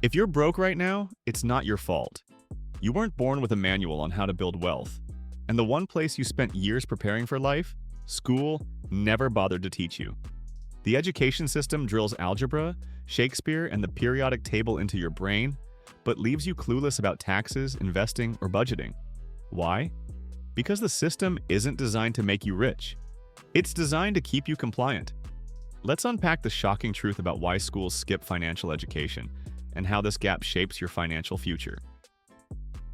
If you're broke right now, it's not your fault. You weren't born with a manual on how to build wealth. And the one place you spent years preparing for life, school, never bothered to teach you. The education system drills algebra, Shakespeare, and the periodic table into your brain, but leaves you clueless about taxes, investing, or budgeting. Why? Because the system isn't designed to make you rich. It's designed to keep you compliant. Let's unpack the shocking truth about why schools skip financial education and how this gap shapes your financial future.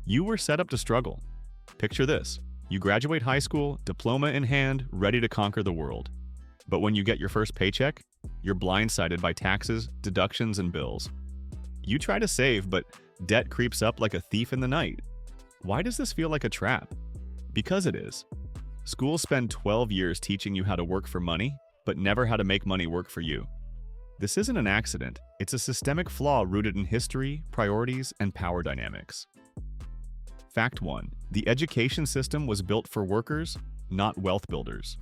You were set up to struggle. Picture this. You graduate high school, diploma in hand, ready to conquer the world. But when you get your first paycheck, you're blindsided by taxes, deductions, and bills. You try to save, but debt creeps up like a thief in the night. Why does this feel like a trap? Because it is. Schools spend 12 years teaching you how to work for money, but never how to make money work for you. This isn't an accident. It's a systemic flaw rooted in history, priorities, and power dynamics. Fact 1. The education system was built for workers, not wealth builders.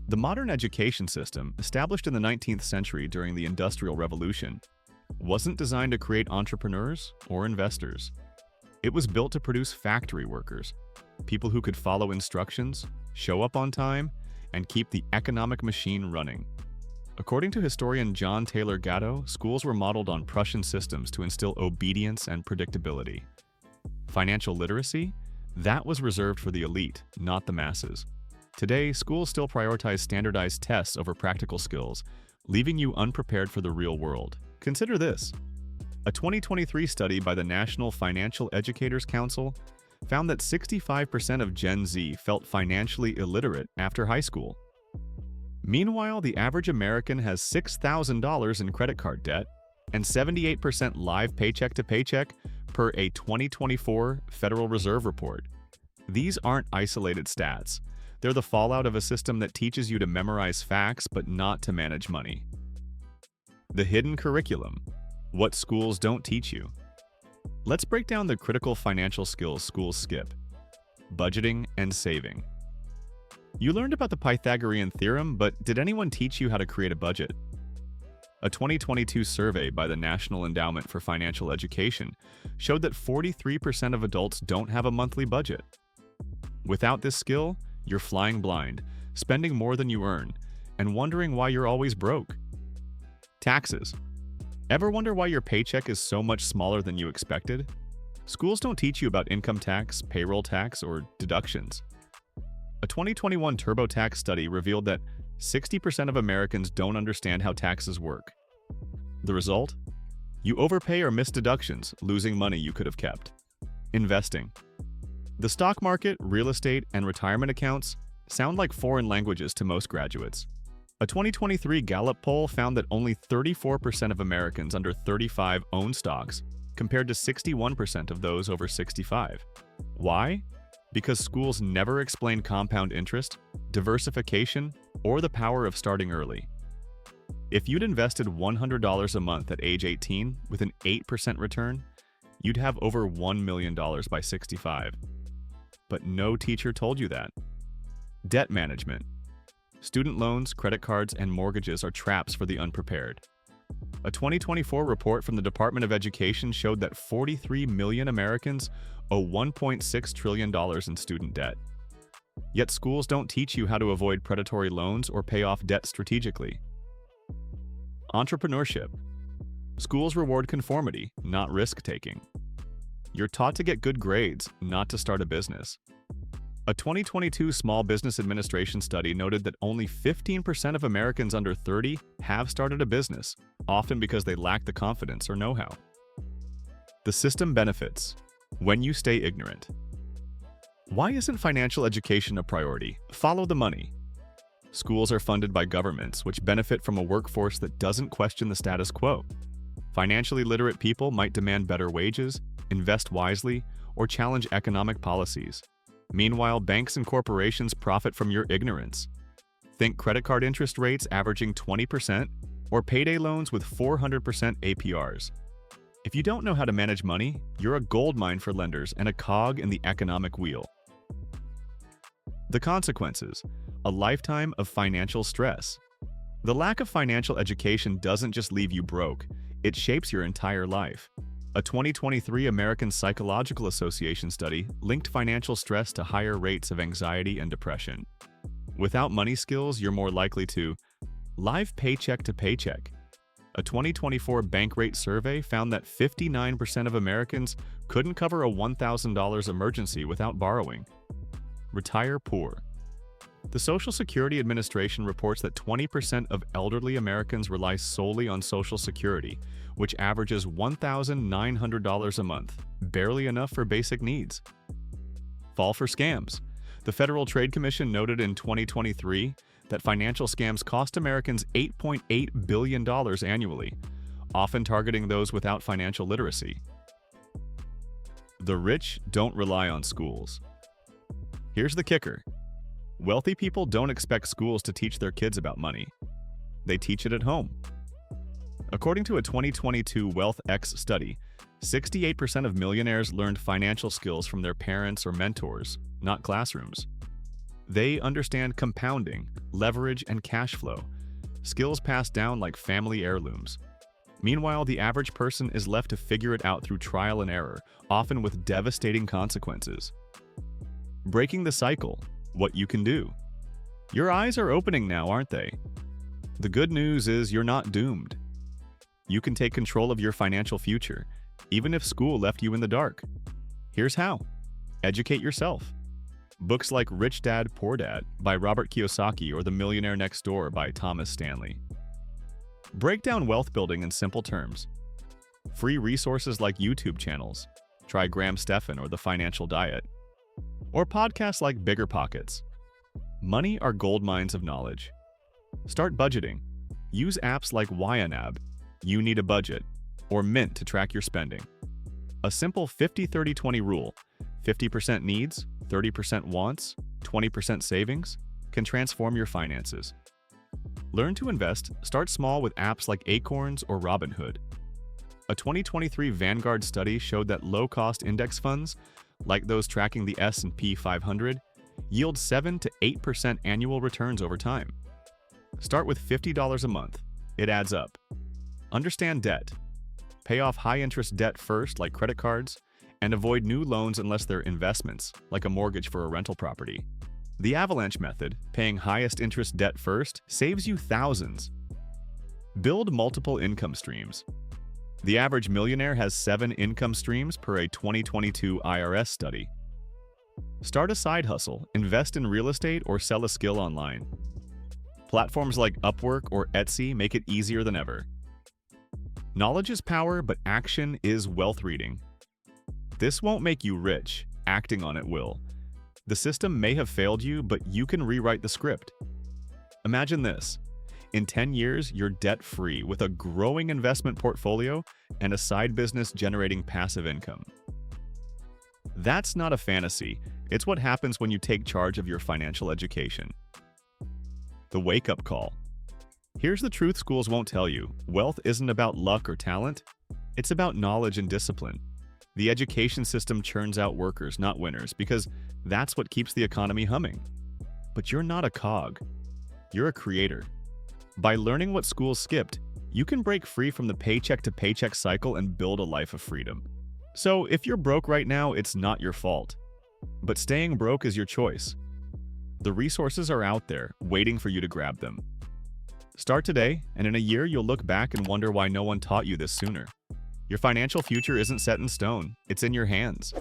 The modern education system, established in the 19th century during the Industrial Revolution, wasn't designed to create entrepreneurs or investors. It was built to produce factory workers, people who could follow instructions, show up on time, and keep the economic machine running. According to historian John Taylor Gatto, schools were modeled on Prussian systems to instill obedience and predictability. Financial literacy? That was reserved for the elite, not the masses. Today, schools still prioritize standardized tests over practical skills, leaving you unprepared for the real world. Consider this. A 2023 study by the National Financial Educators Council found that 65% of Gen Z felt financially illiterate after high school. Meanwhile, the average American has $6,000 in credit card debt and 78% live paycheck to paycheck per a 2024 Federal Reserve report. These aren't isolated stats. They're the fallout of a system that teaches you to memorize facts but not to manage money. The hidden curriculum. What schools don't teach you. Let's break down the critical financial skills schools skip. Budgeting and saving. You learned about the Pythagorean theorem, but did anyone teach you how to create a budget? A 2022 survey by the National Endowment for Financial Education showed that 43% of adults don't have a monthly budget. Without this skill, you're flying blind, spending more than you earn, and wondering why you're always broke. Taxes. Ever wonder why your paycheck is so much smaller than you expected? Schools don't teach you about income tax, payroll tax, or deductions. A 2021 TurboTax study revealed that 60% of Americans don't understand how taxes work. The result? You overpay or miss deductions, losing money you could have kept. Investing. The stock market, real estate, and retirement accounts sound like foreign languages to most graduates. A 2023 Gallup poll found that only 34% of Americans under 35 own stocks, compared to 61% of those over 65. Why? Because schools never explain compound interest, diversification, or the power of starting early. If you'd invested $100 a month at age 18 with an 8% return, you'd have over $1 million by 65. But no teacher told you that. Debt management. Student loans, credit cards, and mortgages are traps for the unprepared. A 2024 report from the Department of Education showed that 43 million Americans owe $1.6 trillion in student debt. Yet schools don't teach you how to avoid predatory loans or pay off debt strategically. Entrepreneurship. Schools reward conformity, not risk-taking. You're taught to get good grades, not to start a business. A 2022 Small Business Administration study noted that only 15% of Americans under 30 have started a business, often because they lack the confidence or know-how. The system benefits when you stay ignorant. Why isn't financial education a priority? Follow the money. Schools are funded by governments, which benefit from a workforce that doesn't question the status quo. Financially literate people might demand better wages, invest wisely, or challenge economic policies. Meanwhile, banks and corporations profit from your ignorance. Think credit card interest rates averaging 20% or payday loans with 400% APRs. If you don't know how to manage money, you're a goldmine for lenders and a cog in the economic wheel. The consequences: a lifetime of financial stress. The lack of financial education doesn't just leave you broke, it shapes your entire life. A 2023 American Psychological Association study linked financial stress to higher rates of anxiety and depression. Without money skills, you're more likely to live paycheck to paycheck. A 2024 Bankrate survey found that 59% of Americans couldn't cover a $1,000 emergency without borrowing. Retire poor. The Social Security Administration reports that 20% of elderly Americans rely solely on Social Security, which averages $1,900 a month, barely enough for basic needs. Fall for scams. The Federal Trade Commission noted in 2023 that financial scams cost Americans $8.8 billion annually, often targeting those without financial literacy. The rich don't rely on schools. Here's the kicker. Wealthy people don't expect schools to teach their kids about money. They teach it at home. According to a 2022 WealthX study, 68% of millionaires learned financial skills from their parents or mentors, not classrooms. They understand compounding, leverage, and cash flow, skills passed down like family heirlooms. Meanwhile, the average person is left to figure it out through trial and error, often with devastating consequences. Breaking the cycle. What you can do. Your eyes are opening now, aren't they? The good news is you're not doomed. You can take control of your financial future, even if school left you in the dark. Here's how. Educate yourself. Books like Rich Dad, Poor Dad by Robert Kiyosaki or The Millionaire Next Door by Thomas Stanley. Break down wealth building in simple terms. Free resources like YouTube channels. Try Graham Stephan or The Financial Diet. Or podcasts like Bigger Pockets. Money are gold mines of knowledge. Start budgeting. Use apps like YNAB, You Need a Budget, or Mint to track your spending. A simple 50-30-20 rule, 50% needs, 30% wants, 20% savings, can transform your finances. Learn to invest, start small with apps like Acorns or Robinhood. A 2023 Vanguard study showed that low-cost index funds, like those tracking the S&P 500, yield 7 to 8% annual returns over time. Start with $50 a month. It adds up. Understand debt. Pay off high-interest debt first, like credit cards, and avoid new loans unless they're investments, like a mortgage for a rental property. The avalanche method, paying highest interest debt first, saves you thousands. Build multiple income streams. The average millionaire has 7 income streams per a 2022 IRS study. Start a side hustle, invest in real estate, or sell a skill online. Platforms like Upwork or Etsy make it easier than ever. Knowledge is power, but action is wealth reading. This won't make you rich, acting on it will. The system may have failed you, but you can rewrite the script. Imagine this. In 10 years, you're debt-free with a growing investment portfolio and a side business generating passive income. That's not a fantasy. It's what happens when you take charge of your financial education. The wake-up call. Here's the truth schools won't tell you. Wealth isn't about luck or talent. It's about knowledge and discipline. The education system churns out workers, not winners, because that's what keeps the economy humming. But you're not a cog. You're a creator. By learning what schools skipped, you can break free from the paycheck-to-paycheck cycle and build a life of freedom. So if you're broke right now, it's not your fault. But staying broke is your choice. The resources are out there, waiting for you to grab them. Start today, and in a year you'll look back and wonder why no one taught you this sooner. Your financial future isn't set in stone, it's in your hands.